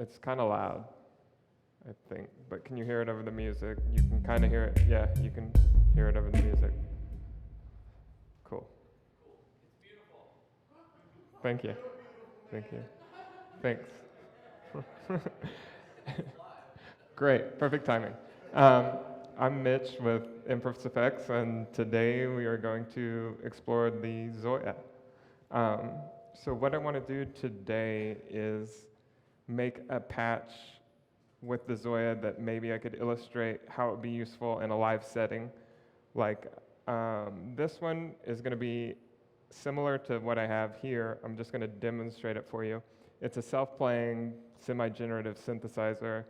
It's kind of loud, I think. But can you hear it over the music? You can kind of hear it. Yeah, you can hear it over the music. Cool. Thank you. Thank you. Thanks. Great, perfect timing. Um, I'm Mitch with Empress Effects, and today we are going to explore the Zoia. Um, so what I want to do today is make a patch with the Zoia that maybe I could illustrate how it would be useful in a live setting. Like this one is going to be similar to what I have here. I'm just going to demonstrate it for you. It's a self-playing, semi-generative synthesizer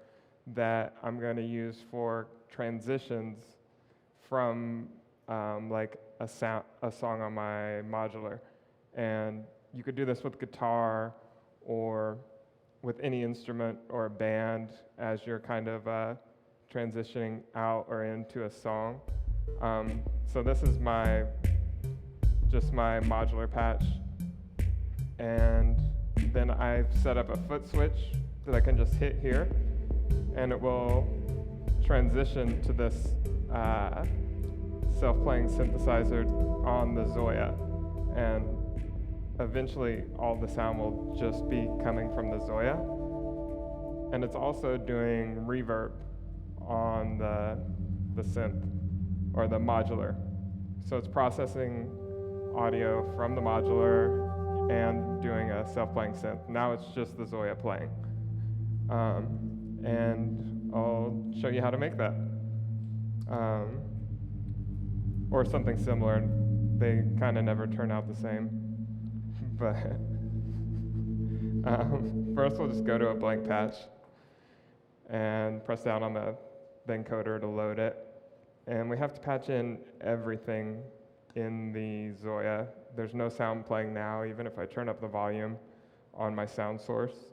that I'm going to use for transitions from like a song on my modular. And you could do this with guitar or with any instrument or a band as you're kind of transitioning out or into a song. So this is just my modular patch. And then I've set up a foot switch that I can just hit here, and it will transition to this self-playing synthesizer on the Zoia. And eventually all the sound will just be coming from the Zoia. And it's also doing reverb on the synth or the modular. So it's processing audio from the modular and doing a self-playing synth. Now it's just the Zoia playing. And I'll show you how to make that. Or something similar. They kind of never turn out the same. But first we'll just go to a blank patch and press down on the encoder to load it. And we have to patch in everything in the Zoia. There's no sound playing now, even if I turn up the volume on my sound source.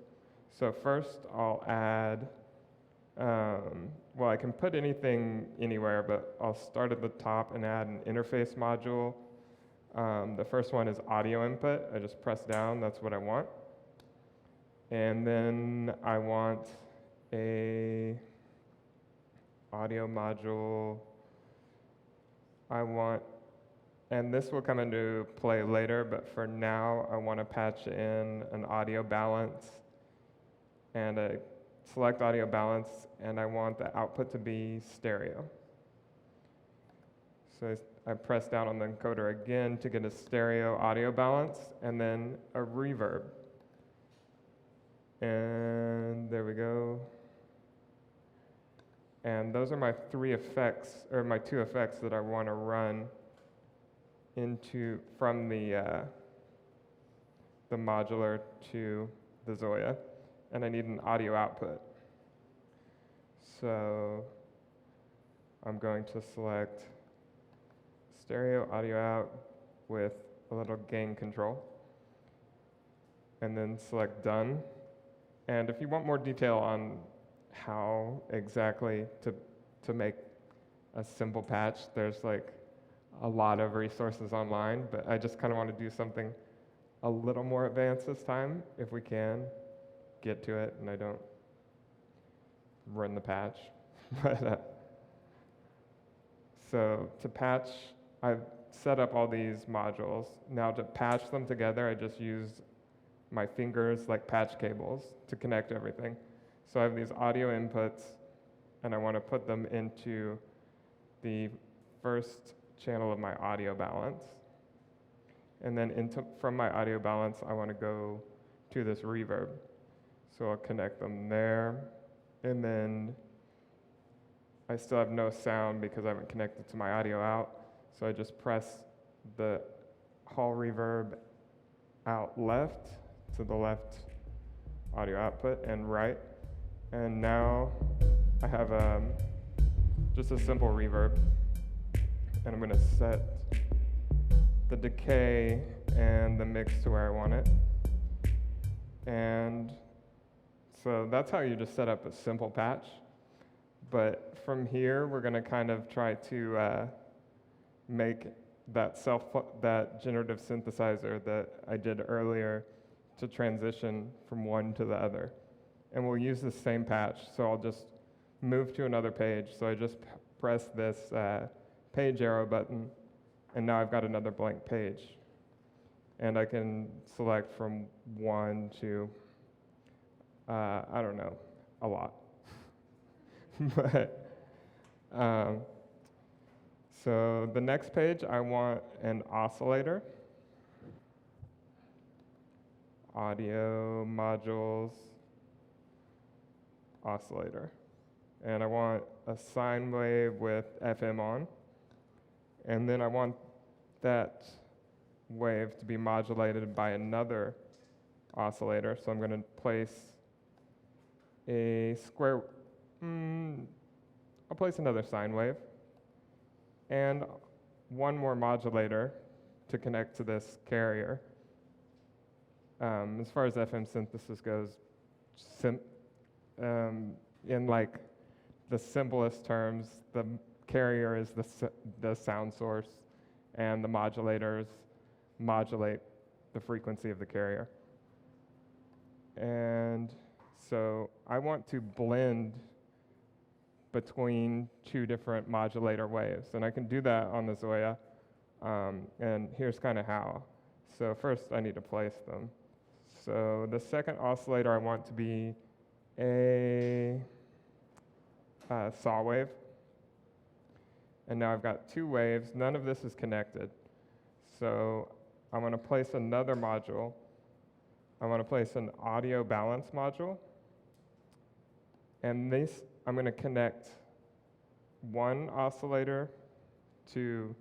So first I'll add, well, I can put anything anywhere, but I'll start at the top and add an interface module. The first one is audio input. I just press down, that's what I want. And then I want a audio module. And this will come into play later, but for now I want to patch in an audio balance and a select audio balance, and I want the output to be stereo. So I press down on the encoder again to get a stereo audio balance, and then a reverb. And there we go. And those are my three effects, or my two effects that I want to run from the modular to the Zoia. And I need an audio output. So I'm going to select stereo audio out with a little gain control, and then select done. And if you want more detail on how exactly to make a simple patch, there's like a lot of resources online, but I just kind of want to do something a little more advanced this time, if we can get to it and I don't run the patch. But so to patch, I've set up all these modules. Now to patch them together, I just use my fingers like patch cables to connect everything. So I have these audio inputs, and I want to put them into the first channel of my audio balance. And then from my audio balance, I want to go to this reverb. So I'll connect them there, and then I still have no sound because I haven't connected to my audio out. So I just press the hall reverb out left to the left audio output and right. And now I have just a simple reverb. And I'm going to set the decay and the mix to where I want it. And so that's how you just set up a simple patch. But from here, we're going to kind of try to make that generative synthesizer that I did earlier to transition from one to the other. and we'll use the same patch. So I'll just move to another page. So I just press this page arrow button, and now I've got another blank page. And I can select from 1 to, I don't know, a lot. But, so the next page, I want an oscillator, audio, modules, oscillator. And I want a sine wave with FM on. And then I want that wave to be modulated by another oscillator. So I'm going to place a square, I'll place another sine wave and one more modulator to connect to this carrier. As far as FM synthesis goes, in like the simplest terms, the carrier is the sound source, and the modulators modulate the frequency of the carrier. And so I want to blend between two different modulator waves, and I can do that on the Zoia, and here's kind of how. So first I need to place them. So the second oscillator I want to be a saw wave. And now I've got two waves. None of this is connected. So I want to place another module. I want to place an audio balance module. And this, I'm going to connect one oscillator to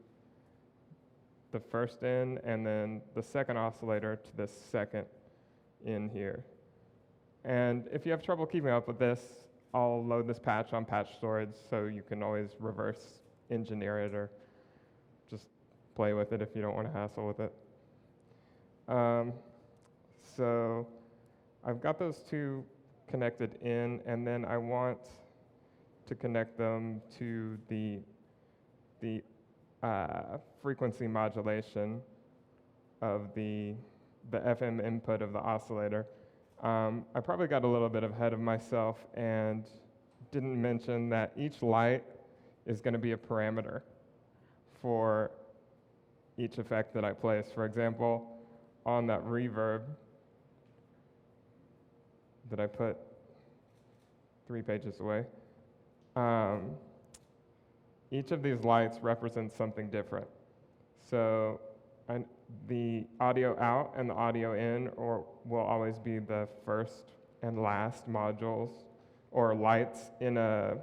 the first in, and then the second oscillator to the second in here. And if you have trouble keeping up with this, I'll load this patch on patch storage, so you can always reverse engineer it or just play with it if you don't want to hassle with it. So I've got those two connected in, and then I want to connect them to the frequency modulation of the FM input of the oscillator. I probably got a little bit ahead of myself and didn't mention that each light is going to be a parameter for each effect that I place. For example, on that reverb that I put 3 pages away, each of these lights represents something different. So the audio out and the audio in will always be the first and last modules or lights in a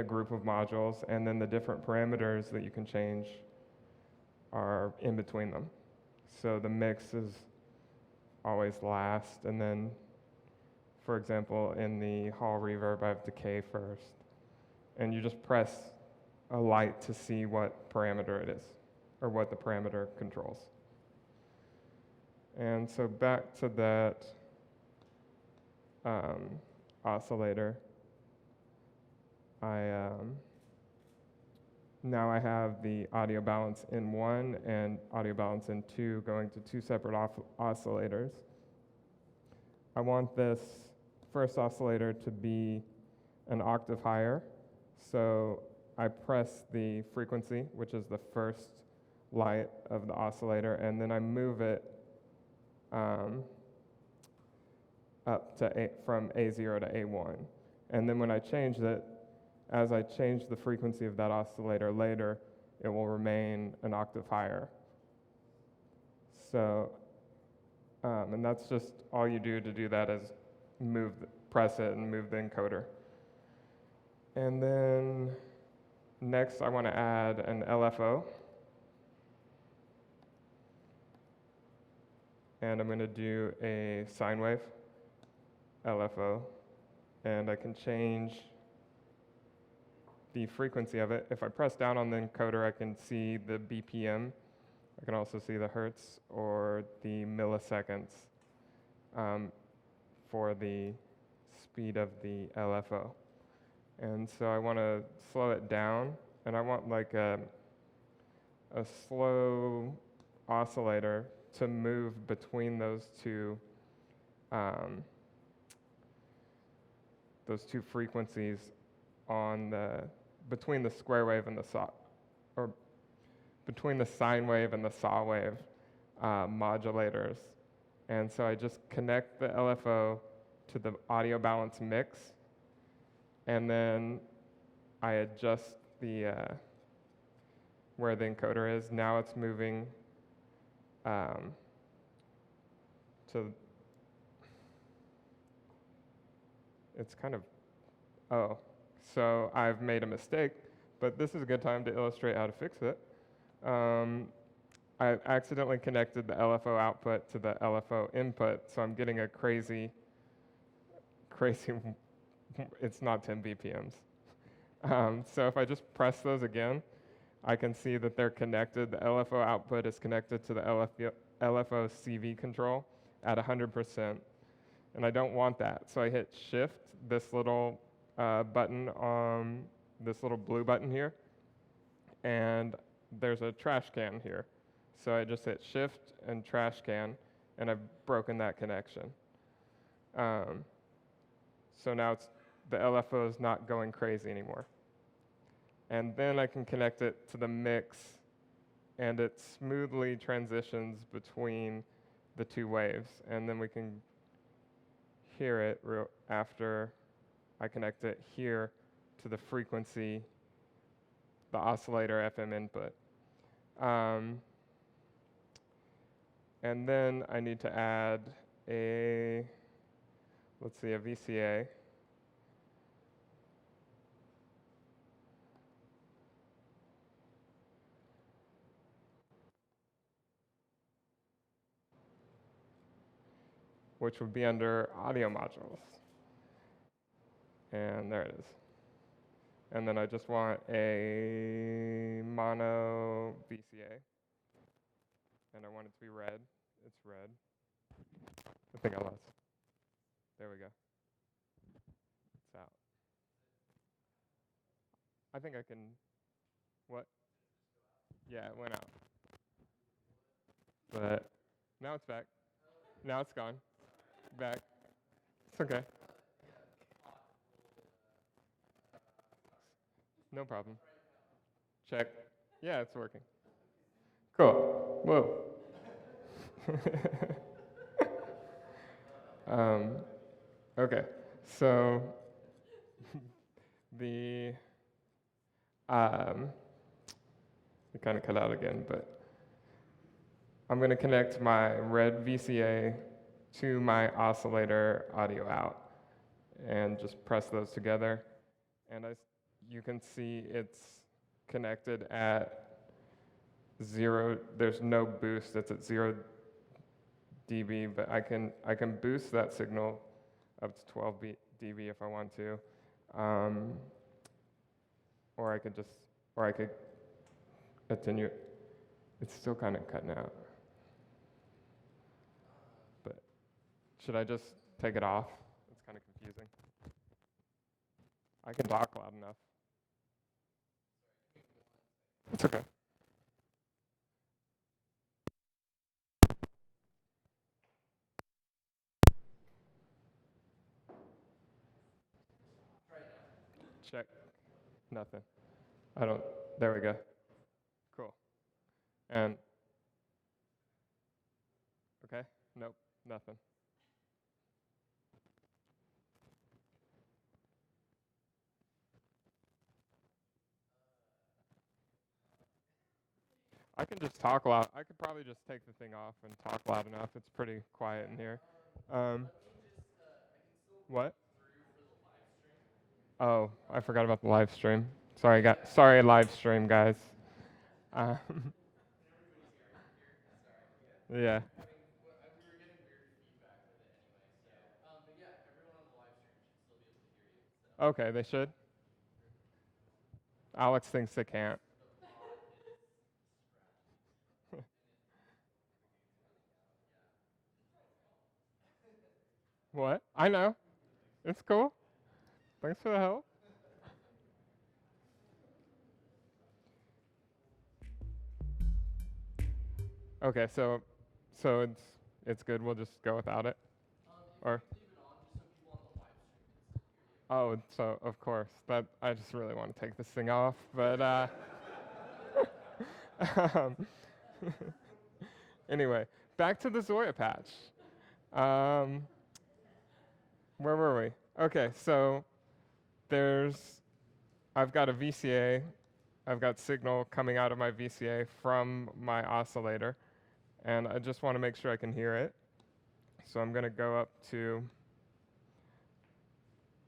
group of modules, and then the different parameters that you can change are in between them. So the mix is always last, and then, for example, in the hall reverb, I have decay first. And you just press a light to see what parameter it is, or what the parameter controls. And so back to that oscillator, now I have the audio balance in 1 and audio balance in 2 going to 2 separate oscillators. I want this first oscillator to be an octave higher, so I press the frequency, which is the first light of the oscillator, and then I move it up to from A0 to A1. And then when I change it, as I change the frequency of that oscillator later, it will remain an octave higher. So, and that's just all you do to do that is press it and move the encoder. And then next I want to add an LFO. And I'm going to do a sine wave, LFO, and I can change the frequency of it. If I press down on the encoder, I can see the BPM. I can also see the hertz or the milliseconds for the speed of the LFO. And so I want to slow it down, and I want like a slow oscillator to move between those two those two frequencies on the between the square wave and the saw, or between the sine wave and the saw wave modulators. And so I just connect the LFO to the audio balance mix, and then I adjust the where the encoder is. Now it's moving to, it's kind of, oh, so I've made a mistake, but this is a good time to illustrate how to fix it. I accidentally connected the LFO output to the LFO input, so I'm getting a crazy, it's not 10 BPMs. So if I just press those again, I can see that they're connected. The LFO output is connected to the LFO CV control at 100%, and I don't want that. So I hit Shift, this little button on this little blue button here, and there's a trash can here. So I just hit Shift and trash can, and I've broken that connection. So now the LFO is not going crazy anymore. And then I can connect it to the mix, and it smoothly transitions between the two waves. And then we can hear it after I connect it here to the frequency, the oscillator FM input. And then I need to add a VCA. Which would be under audio modules. And there it is. And then I just want a mono VCA. And I want it to be red. It's red. I think I lost. There we go. It's out. I think I can, what? Yeah, it went out. But now it's back. Now it's gone. Back. It's okay. No problem. Check. Yeah, it's working. Cool. Whoa. Okay, so it kind of cut out again, but I'm going to connect my red VCA to my oscillator audio out and just press those together. And you can see it's connected at 0. There's no boost. It's at 0 dB, but I can boost that signal up to 12 dB if I want to, or I could attenuate. It's still kind of cutting out. But should I just take it off? It's kind of confusing. I can talk loud enough. It's okay. Check. Nothing. There we go. Cool. And, okay, nope, nothing. I can just talk loud. I could probably just take the thing off and talk loud enough. It's pretty quiet in here. What? Oh, I forgot about the live stream. Sorry, live stream guys. Yeah. Okay, they should. Alex thinks they can't. What? I know. It's cool. Thanks for the help. Okay, so it's good. We'll just go without it. Or Oh, so of course, that I just really want to take this thing off, but um, anyway, back to the Zoya patch. Um, where were we? Okay, so there's, I've got a VCA, I've got signal coming out of my VCA from my oscillator, and I just want to make sure I can hear it. So I'm going to go up to,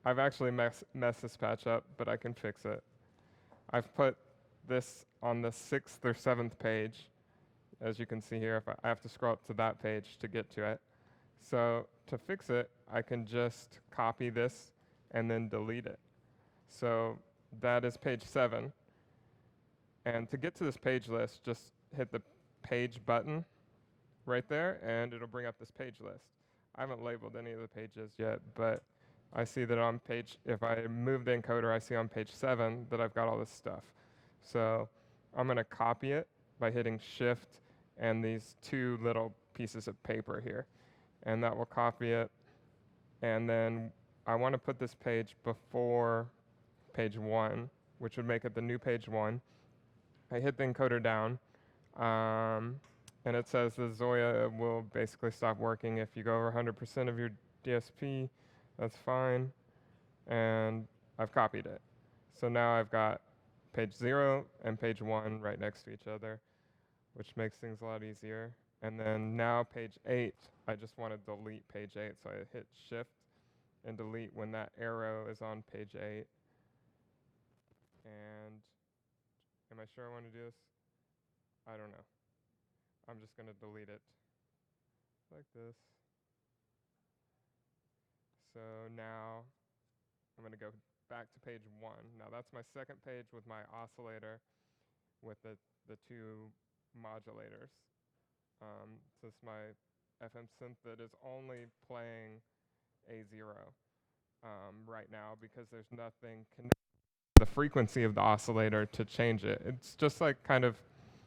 I've actually messed this patch up, but I can fix it. I've put this on the 6th or 7th page. As you can see here, if I have to scroll up to that page to get to it. So to fix it, I can just copy this and then delete it. So that is page 7. And to get to this page list, just hit the page button right there, and it'll bring up this page list. I haven't labeled any of the pages yet, but I see that on page, if I move the encoder, I see on page 7 that I've got all this stuff. So I'm going to copy it by hitting Shift and these 2 little pieces of paper here. And that will copy it. And then I want to put this page before page 1, which would make it the new page 1. I hit the encoder down, and it says the Zoya will basically stop working if you go over 100% of your DSP. That's fine. And I've copied it. So now I've got page 0 and page 1 right next to each other, which makes things a lot easier. And then now page 8, I just want to delete page 8. So I hit Shift and delete when that arrow is on page 8. And am I sure I want to do this? I don't know. I'm just going to delete it like this. So now I'm going to go back to page 1. Now that's my second page with my oscillator with the 2 modulators. So it's my FM synth that is only playing A0 right now because there's nothing connected to the frequency of the oscillator to change it. It's just like kind of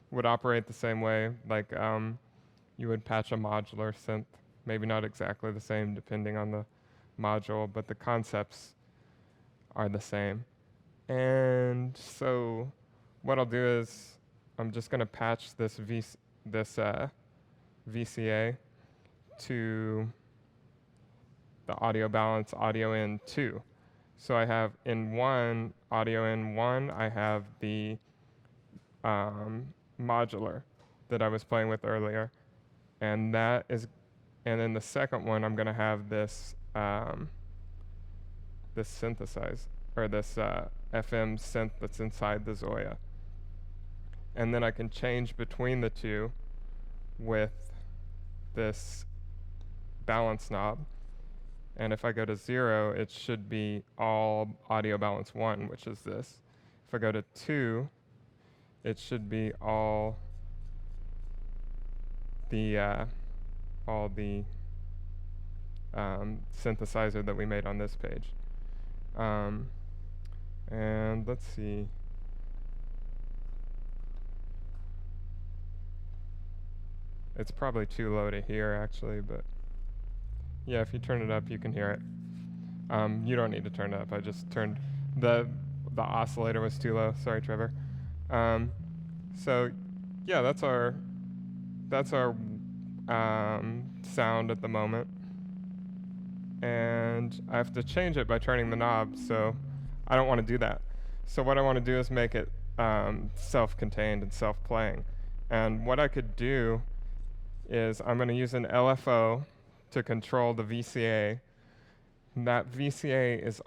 would operate the same way like you would patch a modular synth. Maybe not exactly the same depending on the module, but the concepts are the same. And so what I'll do is I'm just going to patch this VCA to the audio balance audio in 2. So I have in 1, audio in 1, I have the modular that I was playing with earlier. And that is, and then the second one, I'm going to have this this synthesizer, or this FM synth that's inside the Zoya. And then I can change between the 2 with this balance knob. And if I go to 0, it should be all audio balance 1, which is this. If I go to 2, it should be all the synthesizer that we made on this page. And let's see. It's probably too low to hear actually, but yeah, if you turn it up, you can hear it. You don't need to turn it up. I just turned the oscillator was too low. Sorry, Trevor. So yeah, that's our sound at the moment. And I have to change it by turning the knob, so I don't want to do that. So what I want to do is make it self-contained and self-playing. And what I could do is I'm going to use an LFO to control the VCA. And that VCA is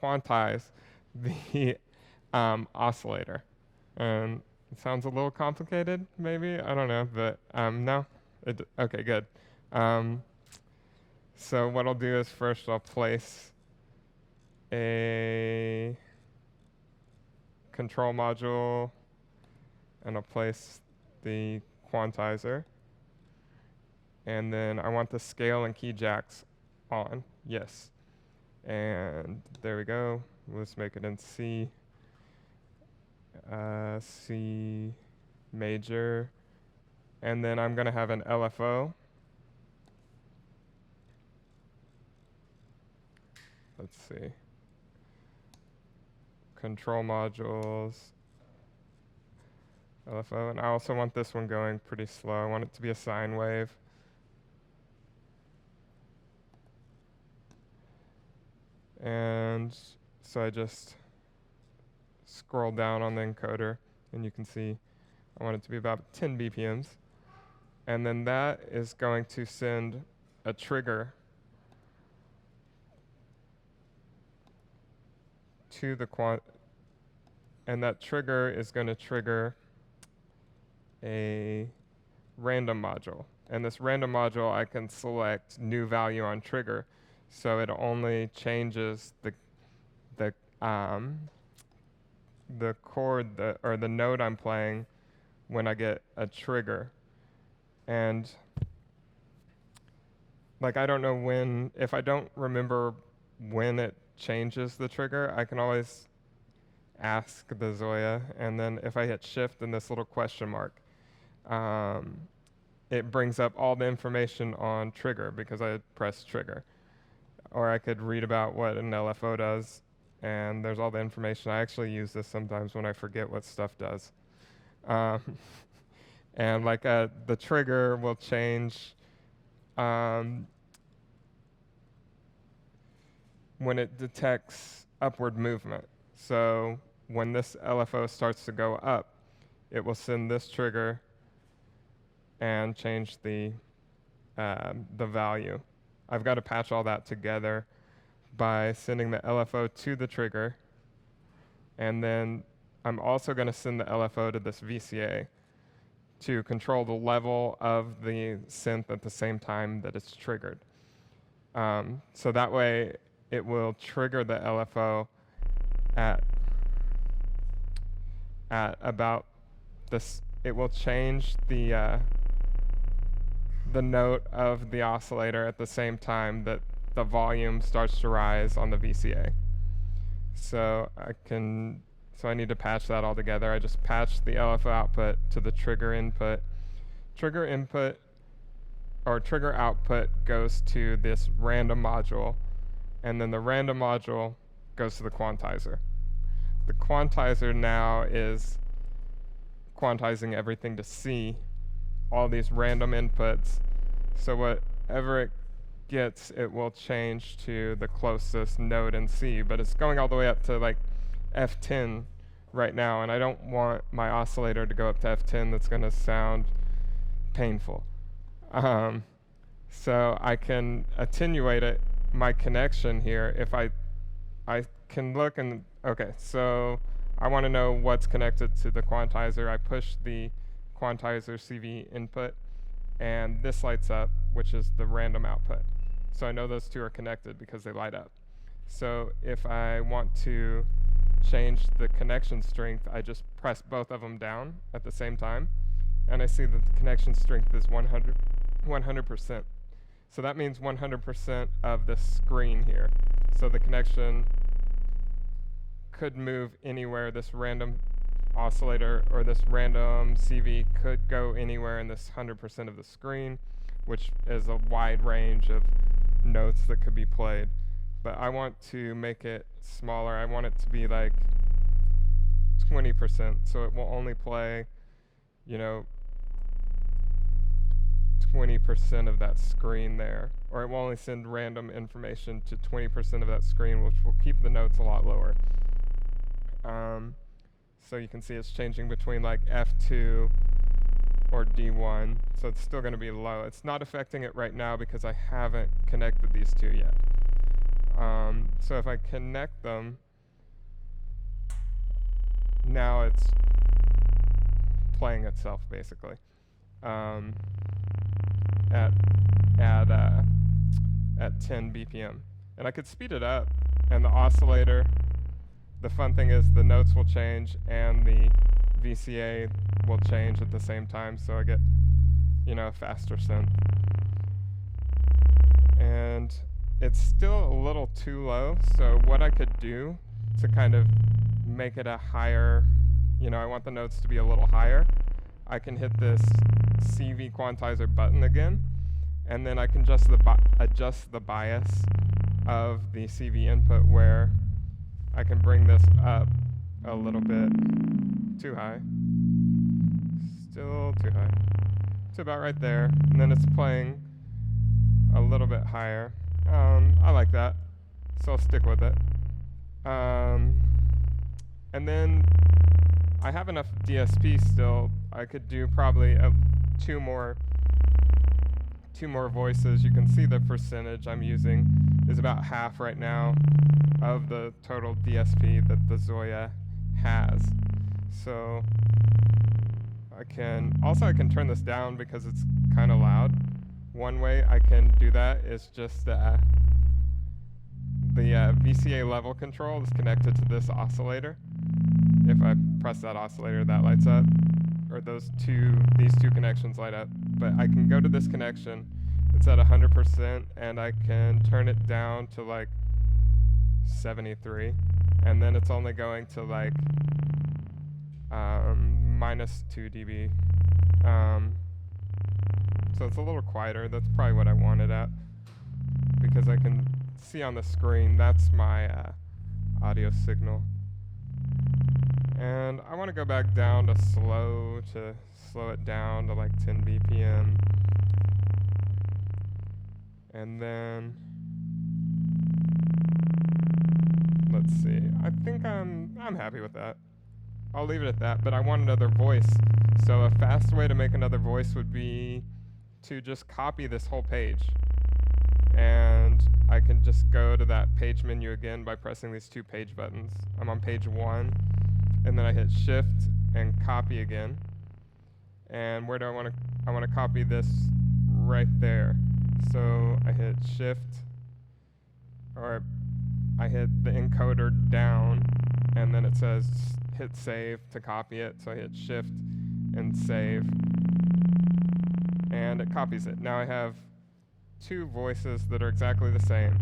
quantize the oscillator. And it sounds a little complicated, maybe. I don't know, but no. Okay, good. So what I'll do is first I'll place a control module, and I'll place the quantizer. And then I want the scale and key jacks on. Yes. And there we go. Let's make it in C. C major. And then I'm going to have an LFO let's see, control modules, LFO, and I also want this one going pretty slow. I want it to be a sine wave. And so I just scroll down on the encoder, and you can see I want it to be about 10 BPMs. And then that is going to send a trigger to the and that trigger is going to trigger a random module. And this random module, I can select new value on trigger, so it only changes the chord or the note I'm playing when I get a trigger. And like, I don't know when, if I don't remember when it changes the trigger, I can always ask the Zoia, and then if I hit shift and this little question mark, it brings up all the information on trigger because I had pressed trigger. Or I could read about what an LFO does, and there's all the information. I actually use this sometimes when I forget what stuff does. And like the trigger will change when it detects upward movement. So when this LFO starts to go up, it will send this trigger and change the value. I've got to patch all that together by sending the LFO to the trigger, and then I'm also going to send the LFO to this VCA to control the level of the synth at the same time that it's triggered. So that way it will trigger the LFO at about this. It will change the note of the oscillator at the same time that the volume starts to rise on the VCA. So I need to patch that all together. I just patched the LFO output to the trigger input. Trigger input or trigger output goes to this random module, and then the random module goes to the quantizer. The quantizer now is quantizing everything to C, all these random inputs. So whatever it gets, it will change to the closest note in C, but it's going all the way up to like F10 right now, and I don't want my oscillator to go up to F10. That's going to sound painful. So I can attenuate it, my connection here, if I can look and, okay, so I want to know what's connected to the quantizer. I push the quantizer CV input, and this lights up, which is the random output. So I know those two are connected because they light up. So if I want to change the connection strength, I just press both of them down at the same time, and I see that the connection strength is 100%. So that means 100% of the screen here. So the connection could move anywhere. This random oscillator or this random CV could go anywhere in this 100% of the screen, which is a wide range of notes that could be played. But I want to make it smaller. I want it to be like 20%, so it will only play, 20% of that screen there, or it will only send random information to 20% of that screen, which will keep the notes a lot lower. So you can see it's changing between like F2 or D1, so it's still going to be low. It's not affecting it right now because I haven't connected these two yet. So if I connect them, now it's playing itself basically at 10 BPM. And I could speed it up, and the oscillator, the fun thing is the notes will change and the VCA will change at the same time, so I get, a faster synth. And it's still a little too low, so what I could do to kind of make it a higher, I want the notes to be a little higher, I can hit this CV quantizer button again, and then I can adjust the bias of the CV input where I can bring this up a little bit. Too high. Still too high. It's about right there. And then it's playing a little bit higher. I like that, so I'll stick with it. And then I have enough DSP still. I could do probably two more voices. You can see the percentage I'm using is about half right now of the total DSP that the Zoia has. So I can turn this down because it's kind of loud. One way I can do that is just the VCA level control is connected to this oscillator. If I press that oscillator, that lights up, or these two connections light up. But I can go to this connection, it's at 100%, and I can turn it down to like 73, and then it's only going to like -2 dB. So it's a little quieter. That's probably what I want it at, because I can see on the screen that's my audio signal. And I want to go back down to slow it down to like 10 BPM. And then let's see. I think I'm happy with that. I'll leave it at that, but I want another voice. So a fast way to make another voice would be to just copy this whole page. And I can just go to that page menu again by pressing these two page buttons. I'm on page 1, and then I hit Shift and copy again. And where do I want to? I want to copy this right there. So I hit Shift, or I hit the encoder down, and then it says hit save to copy it. So I hit Shift and save, and it copies it. Now I have two voices that are exactly the same,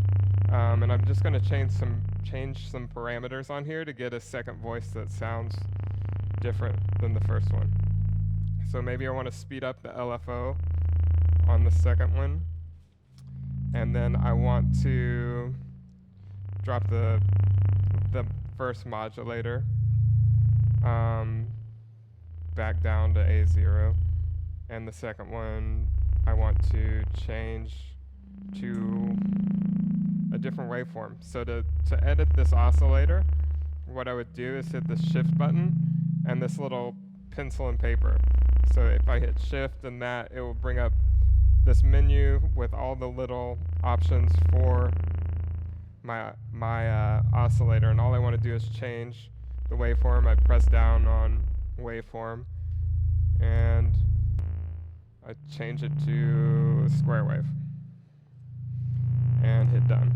and I'm just going to change some parameters on here to get a second voice that sounds different than the first one. So maybe I want to speed up the LFO on the second one, and then I want to drop the first modulator back down to A0, and the second one I want to change to a different waveform. So to edit this oscillator, what I would do is hit the Shift button and this little pencil and paper. So if I hit Shift and that, it will bring up this menu with all the little options for my oscillator, and all I want to do is change the waveform. I press down on waveform, and I change it to square wave, and hit done.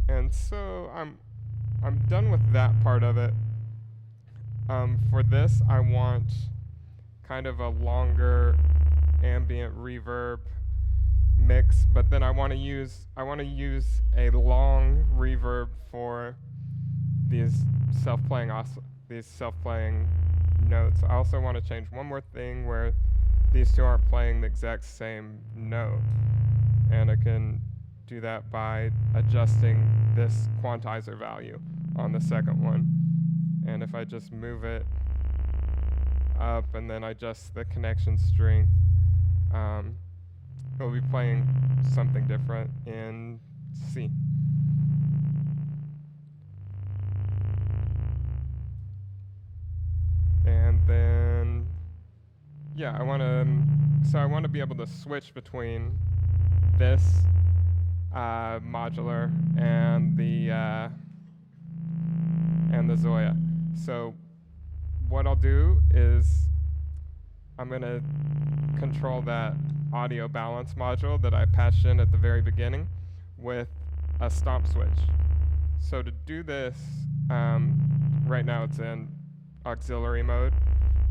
And so I'm done with that part of it. For this, I want kind of a longer ambient reverb mix, but then I want to use a long reverb for these self-playing notes. I also want to change one more thing where these two aren't playing the exact same note, and I can do that by adjusting this quantizer value on the second one. And if I just move it up and then adjust the connection strength, it'll be playing something different in C. And then, yeah, I want to be able to switch between this modular and the Zoia. So what I'll do is I'm going to control that audio balance module that I patched in at the very beginning with a stomp switch. So to do this, right now it's in auxiliary mode,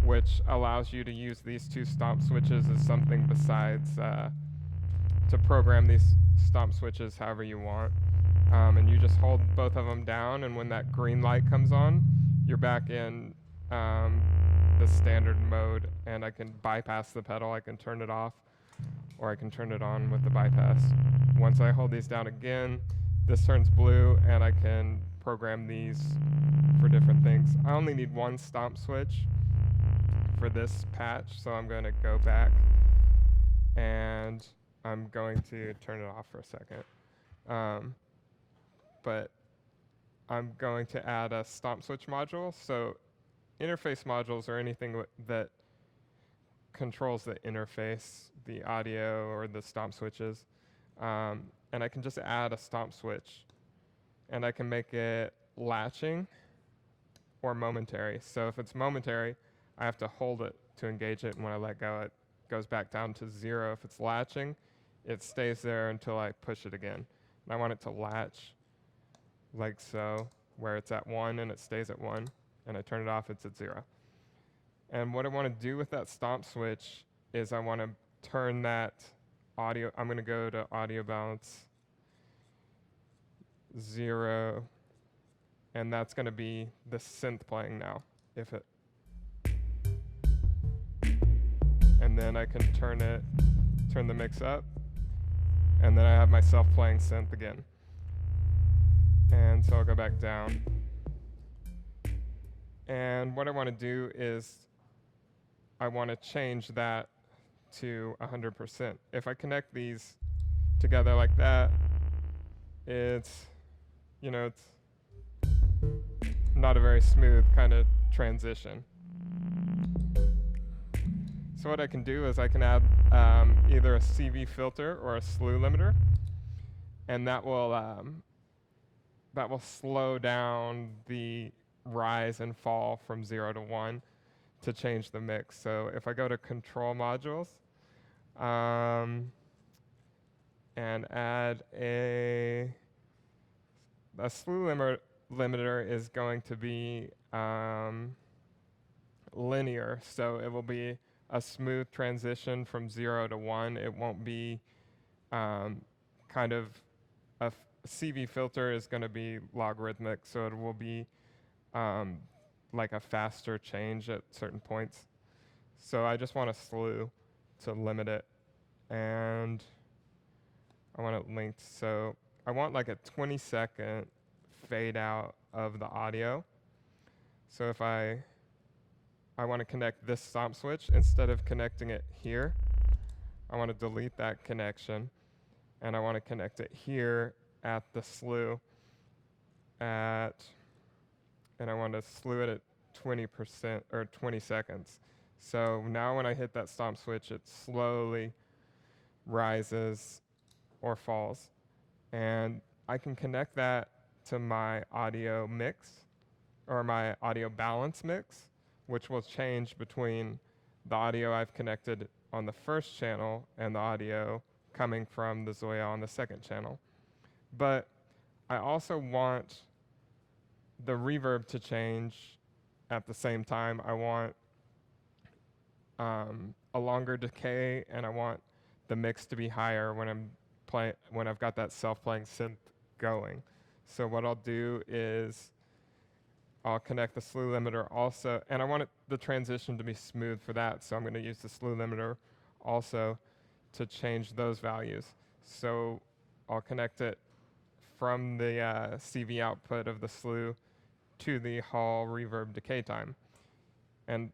which allows you to use these two stomp switches as something besides to program these stomp switches however you want. And you just hold both of them down, and when that green light comes on, you're back in the standard mode, and I can bypass the pedal. I can turn it off, or I can turn it on with the bypass. Once I hold these down again, this turns blue, and I can program these for different things. I only need one stomp switch for this patch, so I'm going to go back, and I'm going to turn it off for a second. But I'm going to add a stomp switch module. So interface modules are anything that controls the interface, the audio or the stomp switches. And I can just add a stomp switch, and I can make it latching or momentary. So if it's momentary, I have to hold it to engage it, and when I let go, it goes back down to 0. If it's latching, it stays there until I push it again. And I want it to latch like so, where it's at 1 and it stays at 1, and I turn it off, it's at 0. And what I want to do with that stomp switch is I want to turn that audio, I'm going to go to audio balance 0, and that's going to be the synth playing now. And then I can turn the mix up, and then I have myself playing synth again. And so I'll go back down. And what I want to do is I want to change that to 100%. If I connect these together like that, it's not a very smooth kind of transition. So what I can do is I can add either a CV filter or a slew limiter, and that will slow down the rise and fall from 0 to 1 to change the mix. So if I go to control modules and add a slew limiter is going to be linear, so it will be a smooth transition from 0 to 1. It won't be kind of a CV filter is going to be logarithmic, so it will be like a faster change at certain points. So I just want a slew to limit it, and I want it linked. So I want like a 20-second fade out of the audio. So if I want to connect this stomp switch, instead of connecting it here, I want to delete that connection, and I want to connect it here at the slew and I want to slew it at 20% or 20 seconds. So now when I hit that stomp switch, it slowly rises or falls. And I can connect that to my audio mix or my audio balance mix, which will change between the audio I've connected on the first channel and the audio coming from the Zoia on the second channel. But I also want the reverb to change at the same time. I want a longer decay, and I want the mix to be higher when I've got that self-playing synth going. So what I'll do is I'll connect the slew limiter also, and I want the transition to be smooth for that, so I'm going to use the slew limiter also to change those values. So I'll connect it from the CV output of the slew to the Hall reverb decay time. And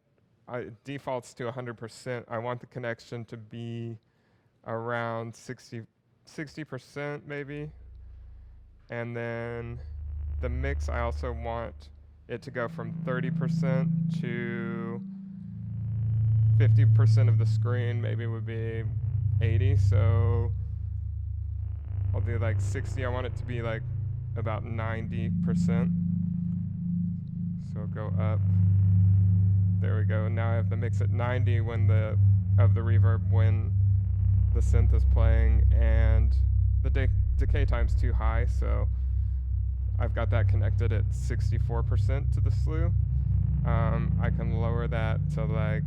it defaults to 100%. I want the connection to be around 60% maybe. And then the mix, I also want it to go from 30% to 50% of the screen, maybe would be 80. So I'll do like 60. I want it to be like about 90%. So I'll go up. There we go. Now I have the mix at 90 of the reverb when the synth is playing, and the decay time's too high, so I've got that connected at 64% to the slew. I can lower that to like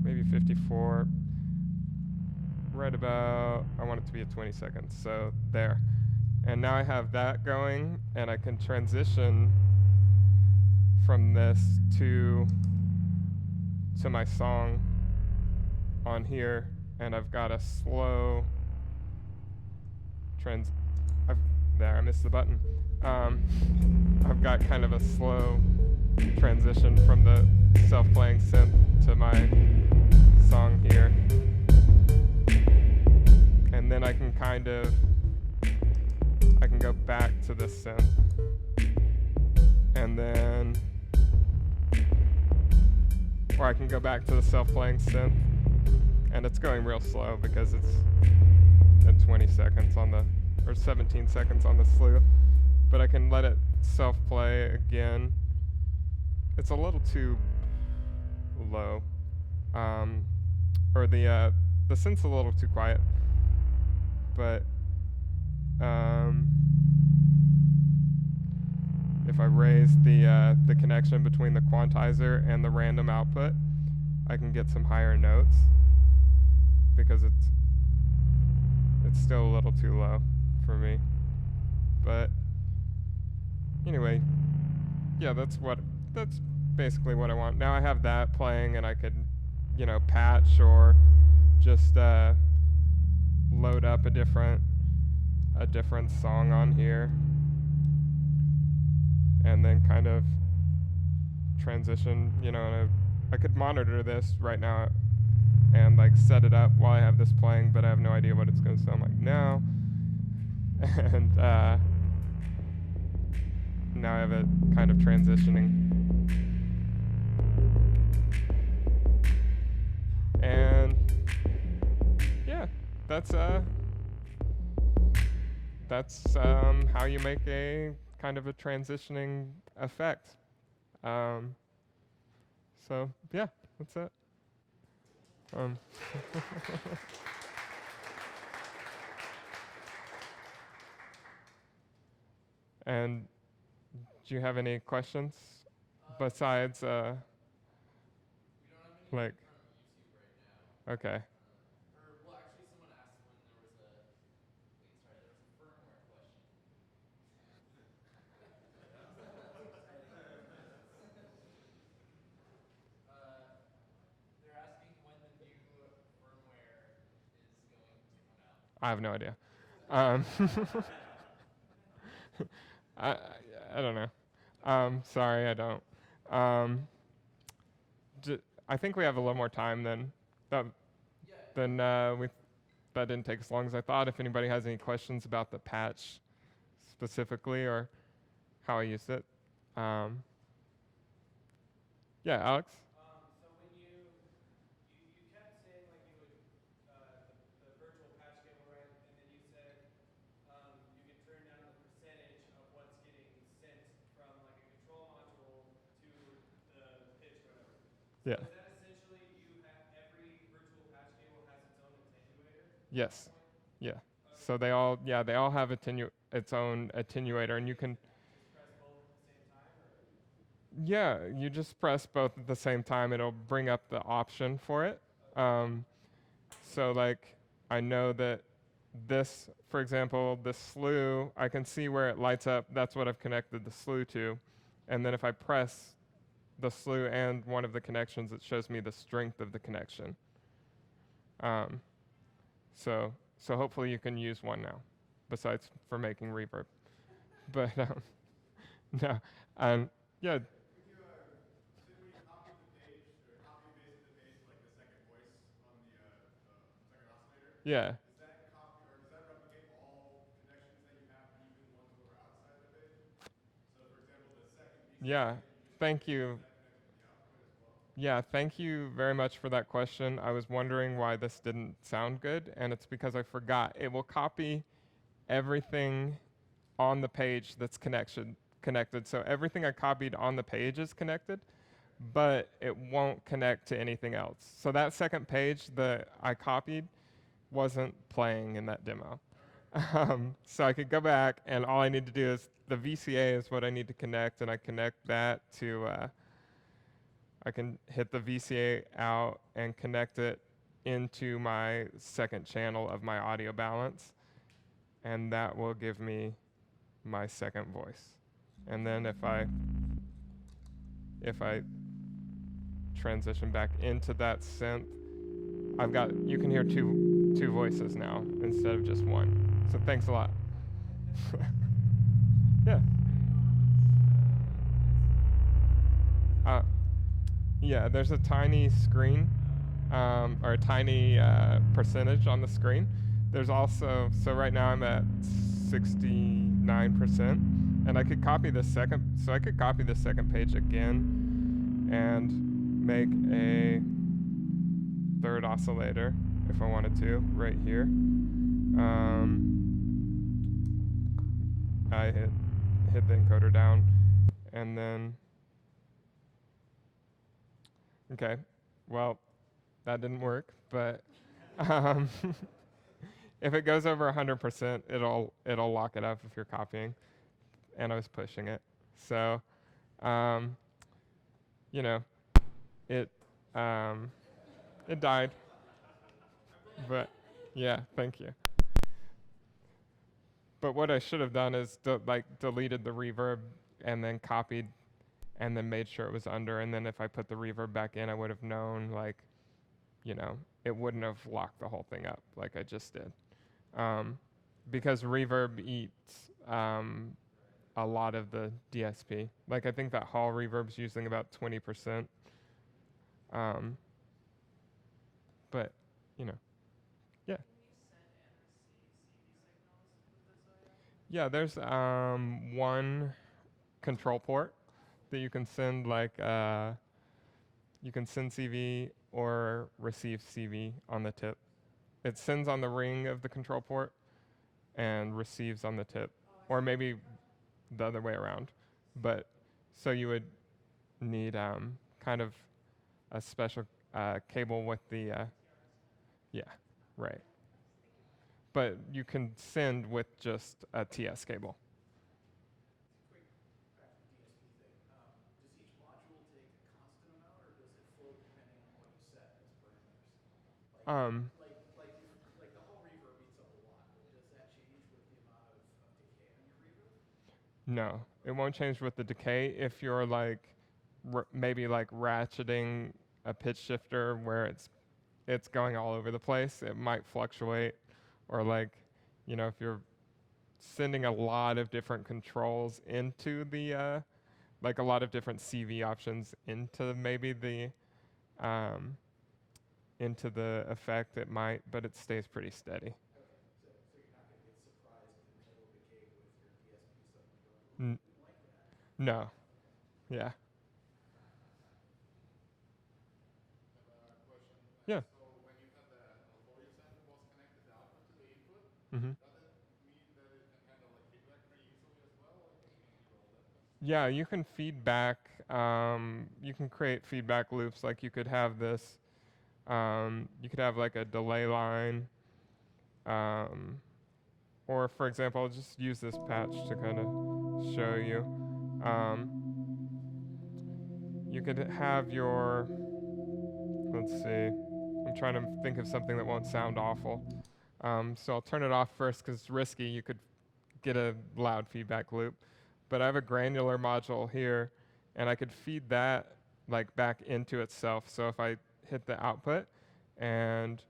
maybe 54. Right about, I want it to be at 20 seconds, so there. And now I have that going, and I can transition from this to my song on here, and I've got a slow there, I missed the button. I've got kind of a slow transition from the self-playing synth to my song here. And then I can go back to the synth. And then, or I can go back to the self-playing synth. And it's going real slow because it's at 20 seconds on the, or 17 seconds on the slew. But I can let it self-play again. It's a little too low. Or the synth's a little too quiet. But if I raise the connection between the quantizer and the random output, I can get some higher notes because it's still a little too low for me. But anyway, yeah, that's basically what I want. Now I have that playing, and I could, patch or just load up a different song on here, and then kind of transition, and I could monitor this right now and like set it up while I have this playing, but I have no idea what it's going to sound like now. And now I have it kind of transitioning. And yeah, that's how you make a kind of a transitioning effect. So yeah, that's it. And do you have any questions besides We don't have any like? from YouTube right now. Okay. Well, actually, someone asked when there was a. Wait, sorry, there was a firmware question. They're asking when the new firmware is going to come out. I have no idea. I don't know. Sorry, I don't. I think we have a little more time than that. That didn't take as long as I thought. If anybody has any questions about the patch specifically or how I used it, yeah, Alex. So when you kept saying like you would the virtual patch cable, right? And then you said you can turn down the percentage of what's getting sent from like a control module to the pitch, whatever. So Yeah. is that essentially every virtual patch cable has its own attenuator? Yes. Yeah. So they all have its own attenuator, and you can. Just press both at the same time, or? Yeah, you just press both at the same time. It'll bring up the option for it. So like, I know that this, for example, the slew, I can see where it lights up. That's what I've connected the slew to. And then if I press the slew and one of the connections, it shows me the strength of the connection. So hopefully you can use one now, besides for making reverb. But no, yeah. Yeah. Does that copy or does that replicate all connections that you have, even ones that were outside the page? So, for example, the second piece. Yeah. Thank you. Yeah, thank you very much for that question. I was wondering why this didn't sound good, and it's because I forgot. It will copy everything on the page that's connected. So everything I copied on the page is connected, but it won't connect to anything else. So that second page that I copied wasn't playing in that demo. So I could go back, and all I need to do is the VCA is what I need to connect, and I connect that to, I can hit the VCA out and connect it into my second channel of my audio balance, and that will give me my second voice. And then if I transition back into that synth, you can hear two voices now instead of just one. So thanks a lot. Yeah. Uh, yeah, there's a tiny screen, or a tiny percentage on the screen. There's also, so right now I'm at 69%, and I could copy the second, so I could copy the second page again and make a third oscillator if I wanted to, right here. I hit the encoder down, and then, okay, well, that didn't work, but um, if it goes over 100%, it'll lock it up if you're copying, and I was pushing it. So, um, you know, it it died, but yeah, thank you. But what I should have done is deleted the reverb and then copied and then made sure it was under, and then if I put the reverb back in, I would have known, like, it wouldn't have locked the whole thing up like I just did. Because reverb eats a lot of the DSP. Like, I think that hall reverb's using about 20%. But, you know, yeah. Can you send and receive CV signals with the Zoya? Yeah, there's one control port that you can send, like, you can send CV or receive CV on the tip. It sends on the ring of the control port and receives on the tip, or maybe the other way around. But so you would need kind of a special cable with the, yeah, right. But you can send with just a TS cable. Quick back to the DSP thing. Does each module take a constant amount, or does it float depending on what you set as parameters? Um, Like the whole reverb eats up a lot, but does that change with the amount of decay on your reverb? no, it won't change with the decay if you're like maybe like ratcheting a pitch shifter where it's going all over the place. It might fluctuate, or like, if you're sending a lot of different controls into the like a lot of different CV options into maybe the um, into the effect, it might, but it stays pretty steady. Okay, so you're not going to get surprised in the middle of the gig with your DSP suddenly going, ooh, N- didn't like that. no, Okay. yeah, I have a question. yeah. So when you had the authority sample was connected the output to the input, hmm does it mean that it can handle like feedback pretty easily as well? Like it can handle all that? Yeah, you can feedback. You can create feedback loops. Like you could have this. You could have like a delay line. Um, or for example, I'll just use this patch to kind of show you. You could have your. Let's see. I'm trying to think of something that won't sound awful. So I'll turn it off first because it's risky. You could get a loud feedback loop. But I have a granular module here, and I could feed that like back into itself. So if I hit the output and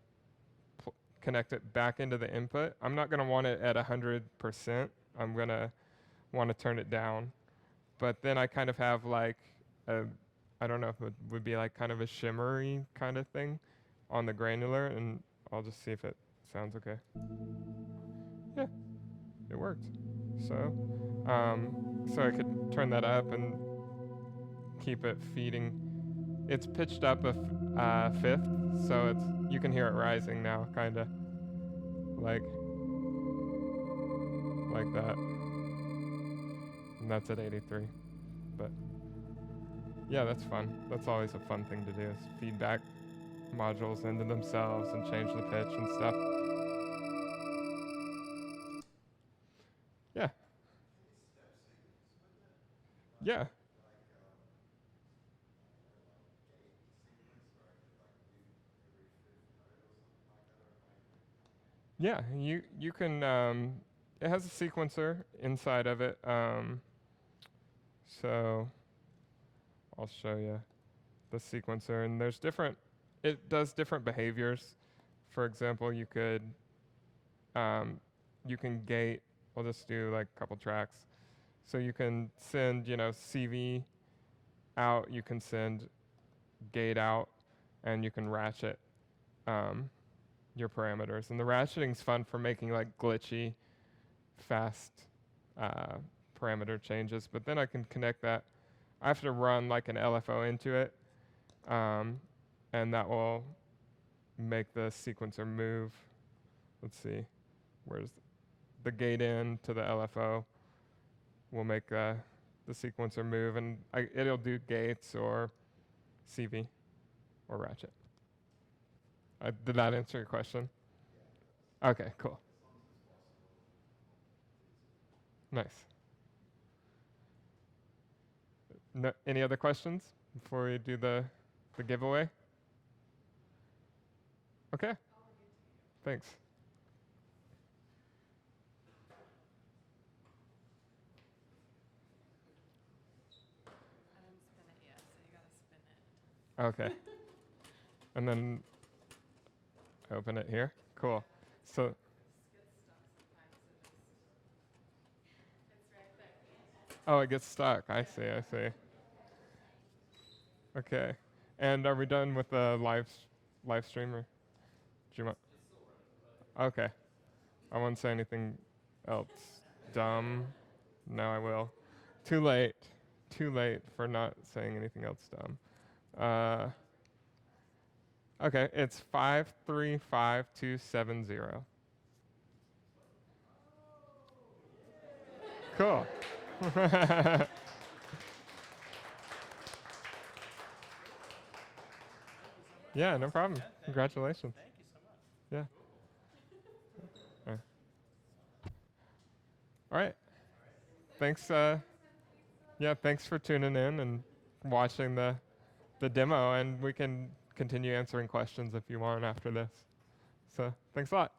connect it back into the input, I'm not going to want it at 100%. I'm going to want to turn it down. But then I kind of have like a, I don't know if it would be like kind of a shimmery kind of thing on the granular, and I'll just see if it sounds okay. Yeah, it worked. So I could turn that up and keep it feeding. It's pitched up a fifth, so you can hear it rising now, kind of like that. And that's at 83. But yeah, that's fun. That's always a fun thing to do, is feedback modules into themselves and change the pitch and stuff. Yeah. Yeah. Yeah, you can. It has a sequencer inside of it. So I'll show you the sequencer, and there's different. It does different behaviors. For example, you could. you can gate. We'll just do like a couple tracks. So you can send, CV out. You can send gate out, and you can ratchet your parameters. And the ratcheting's fun for making like glitchy, fast parameter changes. But then I can connect that. I have to run like an LFO into it, and that will make the sequencer move. Let's see, where's the gate in to the LFO will make the sequencer move, and it'll do gates or CV or ratchet. Did that answer your question? Okay, cool. Nice. No, any other questions before we do the giveaway? Okay. Thanks. I didn't spin it yet, so you gotta spin it. Okay. And then open it here. Cool. So, It gets stuck sometimes, it's right there. oh, it gets stuck. I see. Okay. And are we done with the live stream, or do you want? Okay. I won't say anything else dumb. No, I will. Too late. Too late for not saying anything else dumb. Okay, it's 535270. Cool. Yeah, no problem. Congratulations. Thank you so much. Yeah. All right. Thanks. Yeah, thanks for tuning in and watching the demo, and we can continue answering questions if you want after this. So thanks a lot.